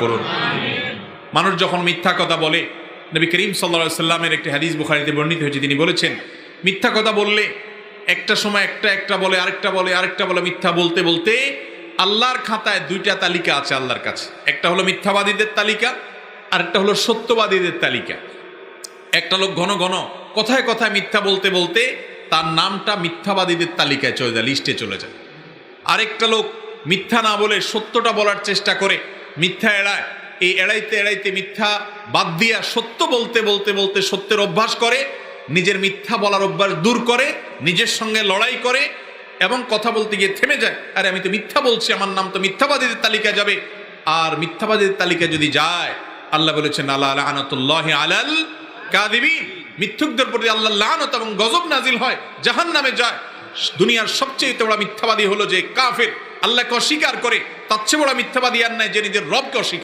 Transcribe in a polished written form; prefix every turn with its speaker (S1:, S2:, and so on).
S1: করুন। মানুষ যখন মিথ্যা কথা বলে, নবী করিম সাল্লাল্লাহু আলাইহি সাল্লামের একটি হাদিস বুখারীতে বর্ণিত হয়েছে, তিনি বলেছেন মিথ্যা কথা বললে একটা সময় একটা বলে আরেকটা বলে মিথ্যা বলতে বলতে আল্লাহর খাতায় দুইটা তালিকা আছে আল্লাহর কাছে। একটা হলো মিথ্যাবাদীদের তালিকা, আর একটা হলো সত্যবাদীদের তালিকা। একটা লোক ঘন ঘন কথায় কথায় মিথ্যা বলতে বলতে তার নামটা মিথ্যাবাদীদের তালিকায় চলে যায়, লিস্টে চলে যায়। আরেকটা লোক মিথ্যা না বলে সত্যটা বলার চেষ্টা করে, মিথ্যা এড়ায়, এই এড়াইতে এড়াইতে মিথ্যা বাদ দিয়া সত্য বলতে বলতে বলতে সত্যের অভ্যাস করে, নিজের মিথ্যা বলার অভ্যাস দূর করে, নিজের সঙ্গে লড়াই করে এবং কথা বলতে গিয়ে থেমে যায়, আরে আমি তো মিথ্যা বলছি, আমার নাম তো মিথ্যাবাদীদের তালিকায় যাবে। আর মিথ্যাবাদীদের তালিকায় যদি যায়, আল্লাহ বলেছেন আল্লাহ লানাতুল্লাহি আলাল কাযিবিন, মিথ্যুকদের প্রতি আল্লাহর লানত এবং গজব নাজিল হয়, জাহান্নামে যায়। দুনিয়ার সবচেয়ে বড় মিথ্যাবাদী হলো যে কাফের, আল্লাহকে অস্বীকার করে। তার চেয়ে বড় মিথ্যাবাদী আর নাই যে নিজের রবকে অস্বীকার